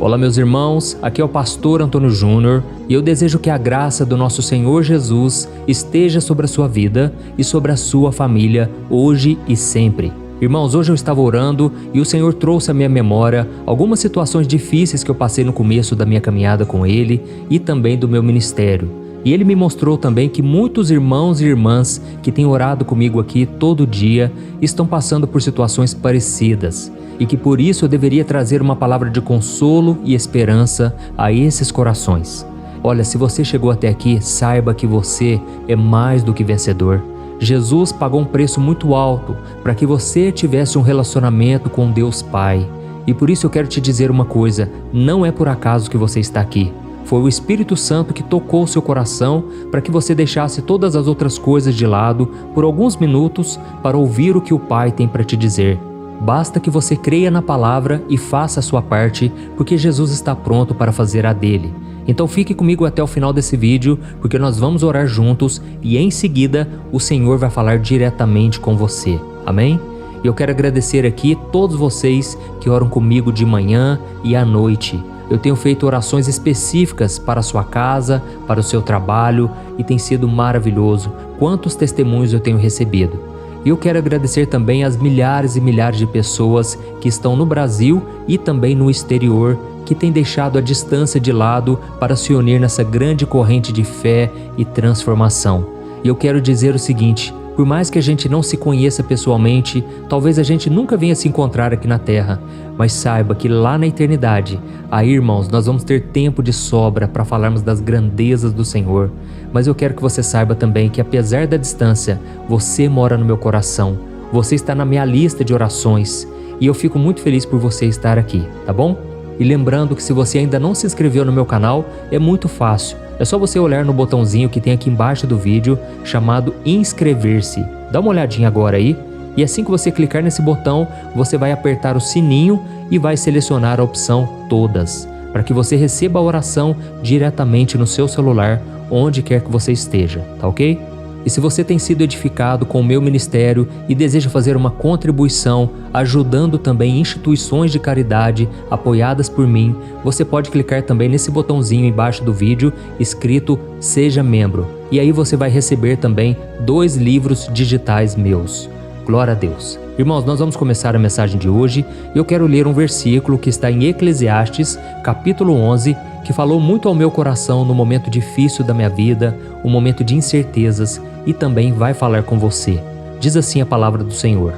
Olá meus irmãos, aqui é o pastor Antônio Júnior e eu desejo que a graça do nosso Senhor Jesus esteja sobre a sua vida e sobre a sua família hoje e sempre. Irmãos, hoje eu estava orando e o Senhor trouxe à minha memória algumas situações difíceis que eu passei no começo da minha caminhada com Ele e também do meu ministério. E Ele me mostrou também que muitos irmãos e irmãs que têm orado comigo aqui todo dia estão passando por situações parecidas e que por isso eu deveria trazer uma palavra de consolo e esperança a esses corações. Olha, se você chegou até aqui, saiba que você é mais do que vencedor. Jesus pagou um preço muito alto para que você tivesse um relacionamento com Deus Pai. E por isso eu quero te dizer uma coisa, não é por acaso que você está aqui. Foi o Espírito Santo que tocou o seu coração para que você deixasse todas as outras coisas de lado por alguns minutos para ouvir o que o Pai tem para te dizer. Basta que você creia na palavra e faça a sua parte, porque Jesus está pronto para fazer a dele. Então fique comigo até o final desse vídeo, porque nós vamos orar juntos e em seguida o Senhor vai falar diretamente com você. Amém? E eu quero agradecer aqui todos vocês que oram comigo de manhã e à noite. Eu tenho feito orações específicas para a sua casa, para o seu trabalho e tem sido maravilhoso. Quantos testemunhos eu tenho recebido. E eu quero agradecer também às milhares e milhares de pessoas que estão no Brasil e também no exterior, que têm deixado a distância de lado para se unir nessa grande corrente de fé e transformação. E eu quero dizer o seguinte, por mais que a gente não se conheça pessoalmente, talvez a gente nunca venha se encontrar aqui na Terra, mas saiba que lá na eternidade, aí irmãos, nós vamos ter tempo de sobra para falarmos das grandezas do Senhor. Mas eu quero que você saiba também que apesar da distância, você mora no meu coração, você está na minha lista de orações e eu fico muito feliz por você estar aqui, tá bom? E lembrando que se você ainda não se inscreveu no meu canal, é muito fácil. É só você olhar no botãozinho que tem aqui embaixo do vídeo, chamado inscrever-se. Dá uma olhadinha agora aí. E assim que você clicar nesse botão, você vai apertar o sininho e vai selecionar a opção Todas, para que você receba a oração diretamente no seu celular, onde quer que você esteja, tá ok? E se você tem sido edificado com o meu ministério e deseja fazer uma contribuição, ajudando também instituições de caridade apoiadas por mim, você pode clicar também nesse botãozinho embaixo do vídeo escrito Seja Membro. E aí você vai receber também 2 livros digitais meus. Glória a Deus. Irmãos, nós vamos começar a mensagem de hoje e eu quero ler um versículo que está em Eclesiastes, capítulo 11, que falou muito ao meu coração no momento difícil da minha vida, um momento de incertezas e também vai falar com você. Diz assim a palavra do Senhor: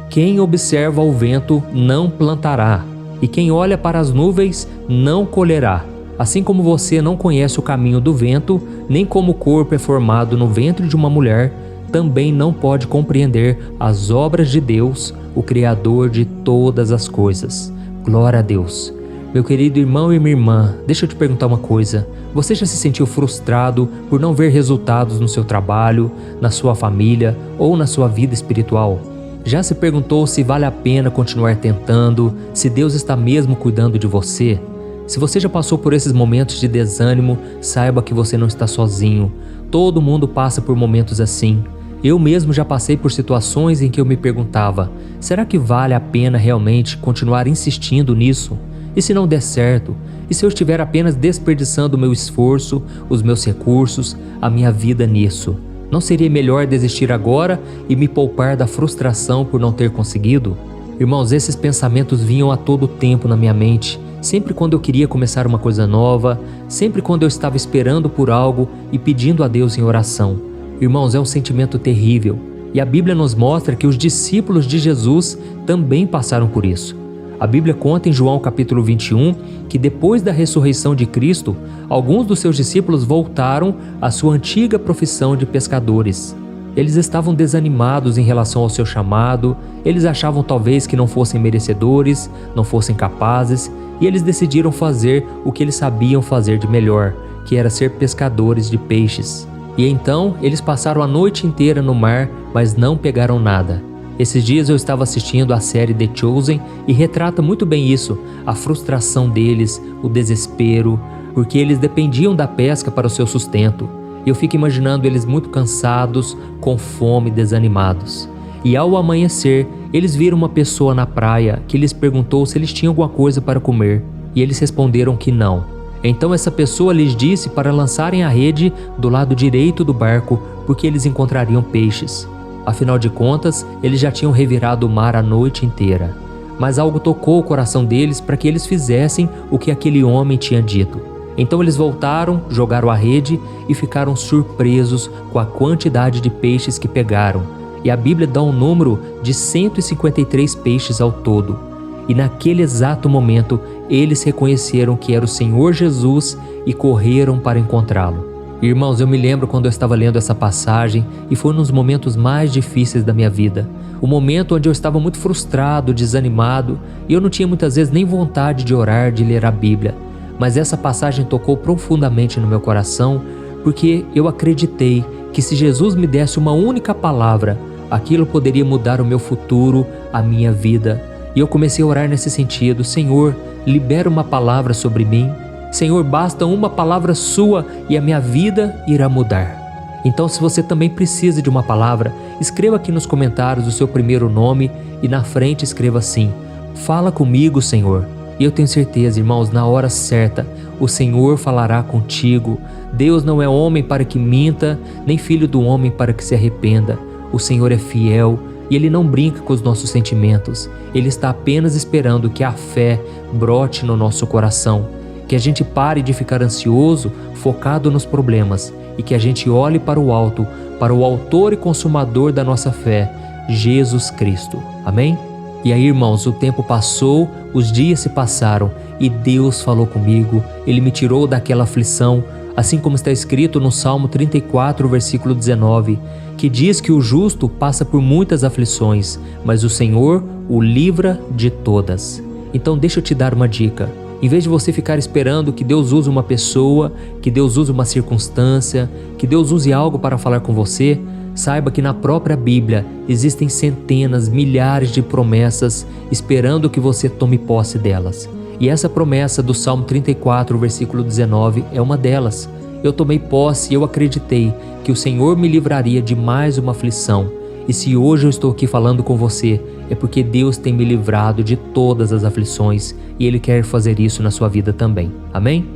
Quem observa o vento não plantará, e quem olha para as nuvens não colherá. Assim como você não conhece o caminho do vento, nem como o corpo é formado no ventre de uma mulher, também não pode compreender as obras de Deus, o Criador de todas as coisas. Glória a Deus. Meu querido irmão e minha irmã, deixa eu te perguntar uma coisa. Você já se sentiu frustrado por não ver resultados no seu trabalho, na sua família ou na sua vida espiritual? Já se perguntou se vale a pena continuar tentando, se Deus está mesmo cuidando de você? Se você já passou por esses momentos de desânimo, saiba que você não está sozinho. Todo mundo passa por momentos assim. Eu mesmo já passei por situações em que eu me perguntava, será que vale a pena realmente continuar insistindo nisso? E se não der certo? E se eu estiver apenas desperdiçando o meu esforço, os meus recursos, a minha vida nisso? Não seria melhor desistir agora e me poupar da frustração por não ter conseguido? Irmãos, esses pensamentos vinham a todo tempo na minha mente, sempre quando eu queria começar uma coisa nova, sempre quando eu estava esperando por algo e pedindo a Deus em oração. Irmãos, é um sentimento terrível e a Bíblia nos mostra que os discípulos de Jesus também passaram por isso. A Bíblia conta em João capítulo 21 que depois da ressurreição de Cristo, alguns dos seus discípulos voltaram à sua antiga profissão de pescadores. Eles estavam desanimados em relação ao seu chamado, eles achavam talvez que não fossem merecedores, não fossem capazes, e eles decidiram fazer o que eles sabiam fazer de melhor, que era ser pescadores de peixes. E então eles passaram a noite inteira no mar, mas não pegaram nada. Esses dias eu estava assistindo a série The Chosen e retrata muito bem isso, a frustração deles, o desespero, porque eles dependiam da pesca para o seu sustento. Eu fico imaginando eles muito cansados, com fome, desanimados. E ao amanhecer, eles viram uma pessoa na praia que lhes perguntou se eles tinham alguma coisa para comer. E eles responderam que não. Então essa pessoa lhes disse para lançarem a rede do lado direito do barco, porque eles encontrariam peixes. Afinal de contas, eles já tinham revirado o mar a noite inteira. Mas algo tocou o coração deles para que eles fizessem o que aquele homem tinha dito. Então eles voltaram, jogaram a rede e ficaram surpresos com a quantidade de peixes que pegaram. E a Bíblia dá um número de 153 peixes ao todo. E naquele exato momento, eles reconheceram que era o Senhor Jesus e correram para encontrá-lo. Irmãos, eu me lembro quando eu estava lendo essa passagem e foi um dos momentos mais difíceis da minha vida. O momento onde eu estava muito frustrado, desanimado e eu não tinha muitas vezes nem vontade de orar, de ler a Bíblia. Mas essa passagem tocou profundamente no meu coração porque eu acreditei que se Jesus me desse uma única palavra, aquilo poderia mudar o meu futuro, a minha vida. E eu comecei a orar nesse sentido: Senhor, libera uma palavra sobre mim. Senhor, basta uma palavra sua e a minha vida irá mudar. Então, se você também precisa de uma palavra, escreva aqui nos comentários o seu primeiro nome e na frente escreva assim: fala comigo, Senhor. E eu tenho certeza, irmãos, na hora certa, o Senhor falará contigo. Deus não é homem para que minta, nem filho do homem para que se arrependa. O Senhor é fiel e Ele não brinca com os nossos sentimentos. Ele está apenas esperando que a fé brote no nosso coração. Que a gente pare de ficar ansioso, focado nos problemas, e que a gente olhe para o alto, para o autor e consumador da nossa fé, Jesus Cristo. Amém? E aí, irmãos, o tempo passou, os dias se passaram e Deus falou comigo. Ele me tirou daquela aflição, assim como está escrito no Salmo 34, versículo 19, que diz que o justo passa por muitas aflições, mas o Senhor o livra de todas. Então deixa eu te dar uma dica. Em vez de você ficar esperando que Deus use uma pessoa, que Deus use uma circunstância, que Deus use algo para falar com você, saiba que na própria Bíblia existem centenas, milhares de promessas esperando que você tome posse delas. E essa promessa do Salmo 34, versículo 19, é uma delas. Eu tomei posse e eu acreditei que o Senhor me livraria de mais uma aflição. E se hoje eu estou aqui falando com você, é porque Deus tem me livrado de todas as aflições e Ele quer fazer isso na sua vida também. Amém?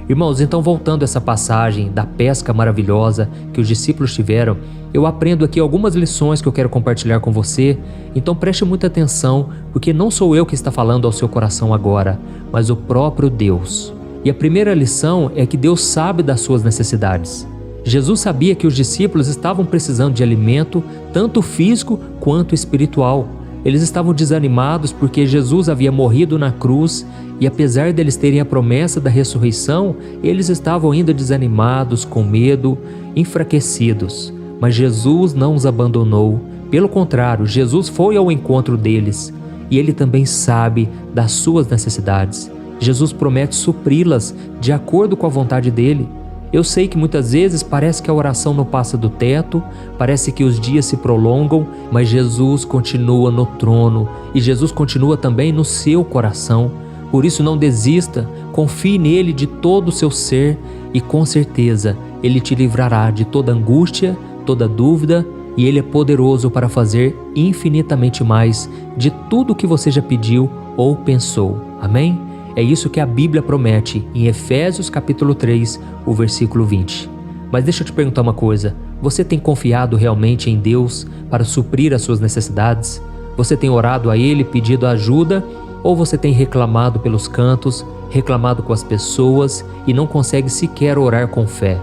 Irmãos, então voltando a essa passagem da pesca maravilhosa que os discípulos tiveram, eu aprendo aqui algumas lições que eu quero compartilhar com você. Então preste muita atenção, porque não sou eu que está falando ao seu coração agora, mas o próprio Deus. E a primeira lição é que Deus sabe das suas necessidades. Jesus sabia que os discípulos estavam precisando de alimento, tanto físico quanto espiritual. Eles estavam desanimados porque Jesus havia morrido na cruz e apesar deles terem a promessa da ressurreição, eles estavam ainda desanimados, com medo, enfraquecidos. Mas Jesus não os abandonou. Pelo contrário, Jesus foi ao encontro deles e Ele também sabe das suas necessidades. Jesus promete supri-las de acordo com a vontade dEle. Eu sei que muitas vezes parece que a oração não passa do teto, parece que os dias se prolongam, mas Jesus continua no trono e Jesus continua também no seu coração. Por isso não desista, confie nele de todo o seu ser e com certeza Ele te livrará de toda angústia, toda dúvida e Ele é poderoso para fazer infinitamente mais de tudo o que você já pediu ou pensou. Amém? É isso que a Bíblia promete em Efésios capítulo 3, o versículo 20. Mas deixa eu te perguntar uma coisa, você tem confiado realmente em Deus para suprir as suas necessidades? Você tem orado a Ele, pedido ajuda, ou você tem reclamado pelos cantos, reclamado com as pessoas e não consegue sequer orar com fé?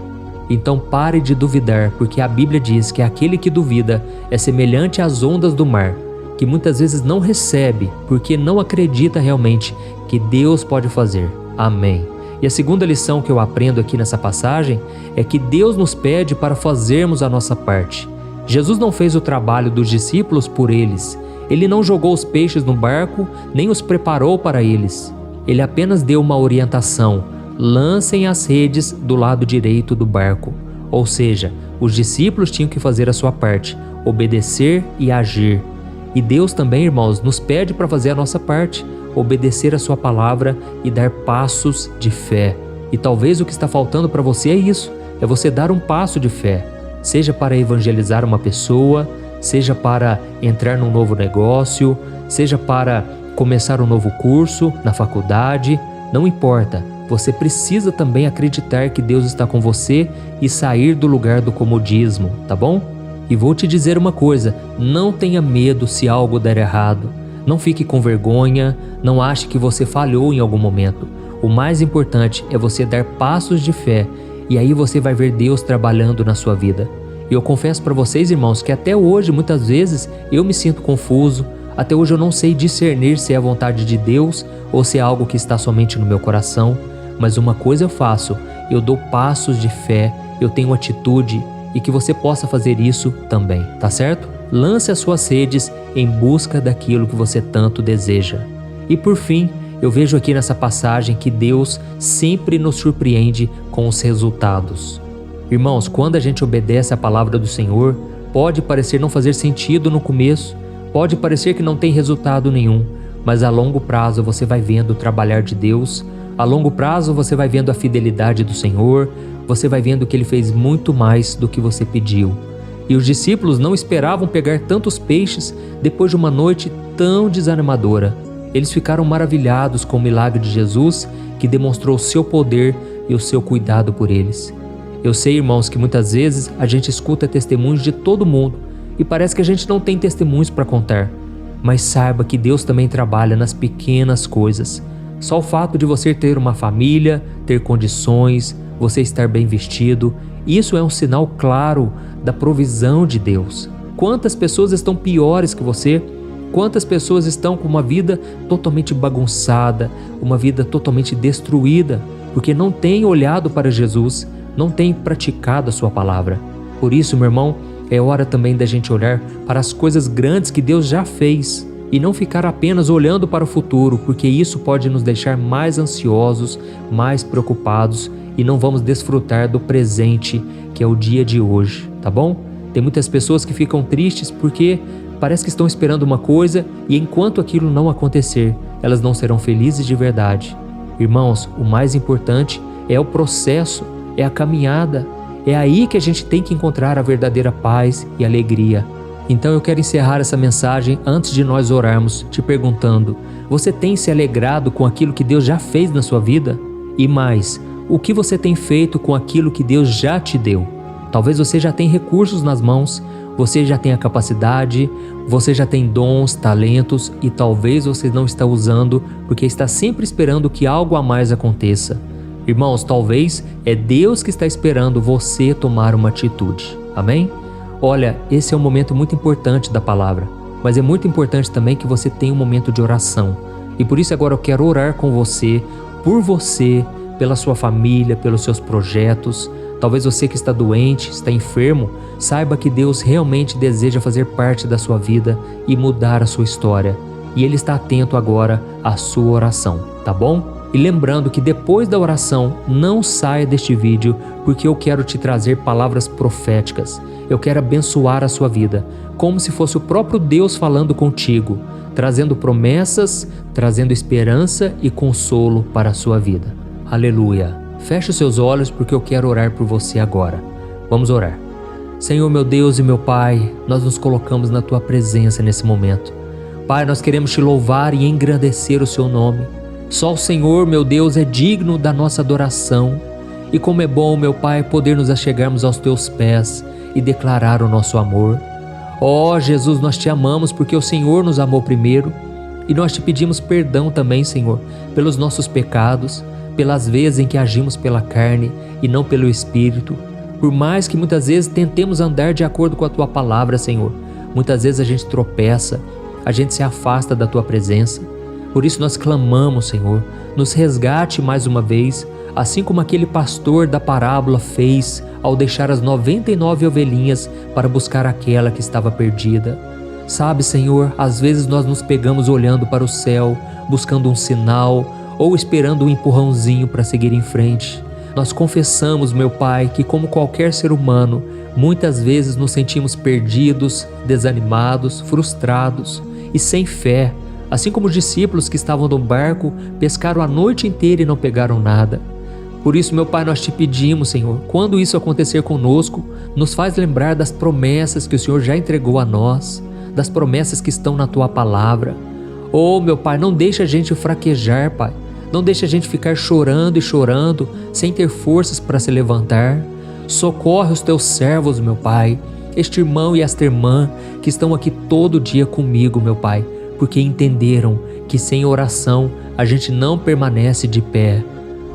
Então pare de duvidar, porque a Bíblia diz que aquele que duvida é semelhante às ondas do mar, que muitas vezes não recebe porque não acredita realmente que Deus pode fazer. Amém. E a segunda lição que eu aprendo aqui nessa passagem é que Deus nos pede para fazermos a nossa parte. Jesus não fez o trabalho dos discípulos por eles. Ele não jogou os peixes no barco, nem os preparou para eles. Ele apenas deu uma orientação: lancem as redes do lado direito do barco. Ou seja, os discípulos tinham que fazer a sua parte, obedecer e agir. E Deus também, irmãos, nos pede para fazer a nossa parte, obedecer a sua palavra e dar passos de fé. E talvez o que está faltando para você é isso, é você dar um passo de fé, seja para evangelizar uma pessoa, seja para entrar num novo negócio, seja para começar um novo curso na faculdade, Não importa, você precisa também acreditar que Deus está com você e sair do lugar do comodismo, tá bom? E vou te dizer uma coisa, não tenha medo se algo der errado. Não fique com vergonha, não ache que você falhou em algum momento. O mais importante é você dar passos de fé e aí você vai ver Deus trabalhando na sua vida. E eu confesso para vocês, irmãos, que até hoje, muitas vezes, eu me sinto confuso. Até hoje eu não sei discernir se é a vontade de Deus ou se é algo que está somente no meu coração. Mas uma coisa eu faço, eu dou passos de fé, eu tenho atitude e que você possa fazer isso também, tá certo? Lance as suas redes em busca daquilo que você tanto deseja. E por fim, eu vejo aqui nessa passagem que Deus sempre nos surpreende com os resultados. Irmãos, quando a gente obedece à palavra do Senhor, pode parecer não fazer sentido no começo, pode parecer que não tem resultado nenhum, mas a longo prazo você vai vendo o trabalhar de Deus, a longo prazo você vai vendo a fidelidade do Senhor, você vai vendo que Ele fez muito mais do que você pediu. E os discípulos não esperavam pegar tantos peixes depois de uma noite tão desanimadora. Eles ficaram maravilhados com o milagre de Jesus, que demonstrou o seu poder e o seu cuidado por eles. Eu sei, irmãos, que muitas vezes a gente escuta testemunhos de todo mundo e parece que a gente não tem testemunhos para contar. Mas saiba que Deus também trabalha nas pequenas coisas. Só o fato de você ter uma família, ter condições, você estar bem vestido, isso é um sinal claro da provisão de Deus. Quantas pessoas estão piores que você? Quantas pessoas estão com uma vida totalmente bagunçada, uma vida totalmente destruída, porque não têm olhado para Jesus, não têm praticado a sua palavra. Por isso, meu irmão, é hora também da gente olhar para as coisas grandes que Deus já fez e não ficar apenas olhando para o futuro, porque isso pode nos deixar mais ansiosos, mais preocupados e não vamos desfrutar do presente, que é o dia de hoje, tá bom? Tem muitas pessoas que ficam tristes porque parece que estão esperando uma coisa e enquanto aquilo não acontecer, elas não serão felizes de verdade. Irmãos, o mais importante é o processo, é a caminhada. É aí que a gente tem que encontrar a verdadeira paz e alegria. Então eu quero encerrar essa mensagem antes de nós orarmos, te perguntando: você tem se alegrado com aquilo que Deus já fez na sua vida? E mais, o que você tem feito com aquilo que Deus já te deu? Talvez você já tenha recursos nas mãos, você já tenha capacidade, você já tem dons, talentos e talvez você não está usando porque está sempre esperando que algo a mais aconteça. Irmãos, talvez é Deus que está esperando você tomar uma atitude. Amém? Olha, esse é um momento muito importante da palavra, mas é muito importante também que você tenha um momento de oração. E por isso agora eu quero orar com você, por você, pela sua família, pelos seus projetos. Talvez você que está doente, está enfermo, saiba que Deus realmente deseja fazer parte da sua vida e mudar a sua história. E Ele está atento agora à sua oração, tá bom? E lembrando que depois da oração, não saia deste vídeo, porque eu quero te trazer palavras proféticas. Eu quero abençoar a sua vida, como se fosse o próprio Deus falando contigo, trazendo promessas, trazendo esperança e consolo para a sua vida. Aleluia! Feche os seus olhos porque eu quero orar por você agora. Vamos orar. Senhor, meu Deus e meu Pai, nós nos colocamos na Tua presença nesse momento. Pai, nós queremos Te louvar e engrandecer o Seu nome. Só o Senhor, meu Deus, é digno da nossa adoração. E como é bom, meu Pai, poder nos achegarmos aos Teus pés e declarar o nosso amor. Ó Jesus, nós Te amamos porque o Senhor nos amou primeiro. E nós Te pedimos perdão também, Senhor, pelos nossos pecados, pelas vezes em que agimos pela carne e não pelo Espírito. Por mais que muitas vezes tentemos andar de acordo com a Tua palavra, Senhor, muitas vezes a gente tropeça, a gente se afasta da Tua presença. Por isso nós clamamos, Senhor, nos resgate mais uma vez, assim como aquele pastor da parábola fez ao deixar as 99 ovelhinhas para buscar aquela que estava perdida. Sabe, Senhor, às vezes nós nos pegamos olhando para o céu, buscando um sinal ou esperando um empurrãozinho para seguir em frente. Nós confessamos, meu Pai, que como qualquer ser humano, muitas vezes nos sentimos perdidos, desanimados, frustrados e sem fé, assim como os discípulos que estavam no barco pescaram a noite inteira e não pegaram nada. Por isso, meu Pai, nós Te pedimos, Senhor, quando isso acontecer conosco, nos faz lembrar das promessas que o Senhor já entregou a nós, das promessas que estão na Tua palavra. Oh, meu Pai, não deixa a gente fraquejar, Pai. Não deixe a gente ficar chorando e chorando, sem ter forças para se levantar. Socorre os teus servos, meu Pai, este irmão e esta irmã que estão aqui todo dia comigo, meu Pai, porque entenderam que sem oração a gente não permanece de pé.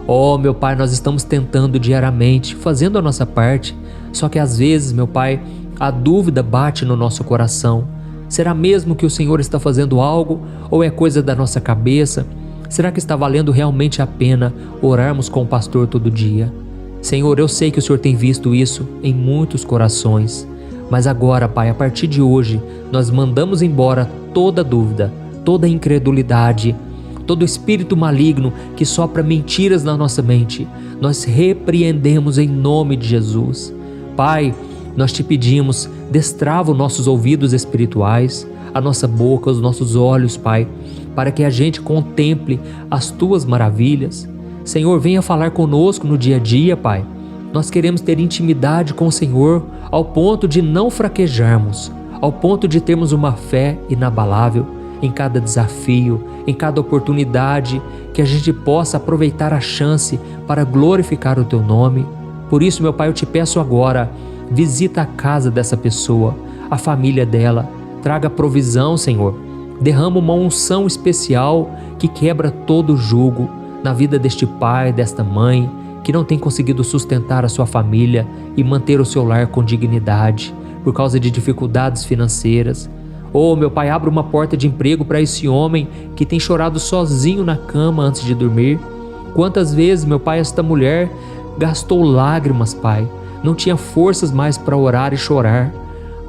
Oh, meu Pai, nós estamos tentando diariamente, fazendo a nossa parte, só que às vezes, meu Pai, a dúvida bate no nosso coração. Será mesmo que o Senhor está fazendo algo ou é coisa da nossa cabeça? Será que está valendo realmente a pena orarmos com o pastor todo dia? Senhor, eu sei que o Senhor tem visto isso em muitos corações, mas agora, Pai, a partir de hoje, nós mandamos embora toda dúvida, toda incredulidade, todo espírito maligno que sopra mentiras na nossa mente. Nós repreendemos em nome de Jesus. Pai, nós te pedimos, destrava os nossos ouvidos espirituais, a nossa boca, os nossos olhos, Pai, para que a gente contemple as tuas maravilhas. Senhor, venha falar conosco no dia a dia, Pai. Nós queremos ter intimidade com o Senhor ao ponto de não fraquejarmos, ao ponto de termos uma fé inabalável em cada desafio, em cada oportunidade, que a gente possa aproveitar a chance para glorificar o Teu nome. Por isso, meu Pai, eu te peço agora, visita a casa dessa pessoa, a família dela, traga provisão, Senhor. Derrama uma unção especial que quebra todo jugo na vida deste pai, desta mãe, que não tem conseguido sustentar a sua família e manter o seu lar com dignidade por causa de dificuldades financeiras. Oh, meu Pai, abra uma porta de emprego para esse homem que tem chorado sozinho na cama antes de dormir. Quantas vezes, meu Pai, esta mulher gastou lágrimas, Pai, não tinha forças mais para orar e chorar.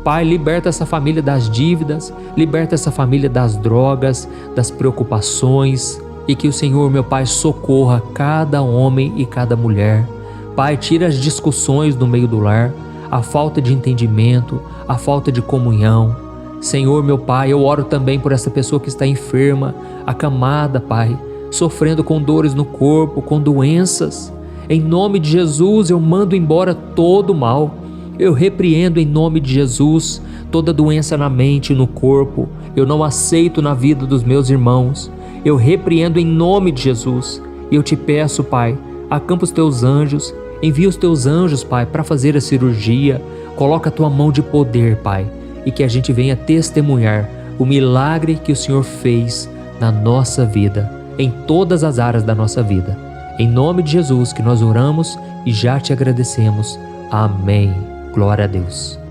Pai, liberta essa família das dívidas, liberta essa família das drogas, das preocupações, e que o Senhor, meu Pai, socorra cada homem e cada mulher. Pai, tira as discussões do meio do lar, a falta de entendimento, a falta de comunhão. Senhor, meu Pai, eu oro também por essa pessoa que está enferma, acamada, Pai, sofrendo com dores no corpo, com doenças. Em nome de Jesus, eu mando embora todo o mal. Eu repreendo em nome de Jesus toda doença na mente e no corpo. Eu não aceito na vida dos meus irmãos. Eu repreendo em nome de Jesus. E eu te peço, Pai, acampa os teus anjos, envia os teus anjos, Pai, para fazer a cirurgia. Coloca a tua mão de poder, Pai, e que a gente venha testemunhar o milagre que o Senhor fez na nossa vida, em todas as áreas da nossa vida. Em nome de Jesus que nós oramos e já te agradecemos. Amém. Glória a Deus.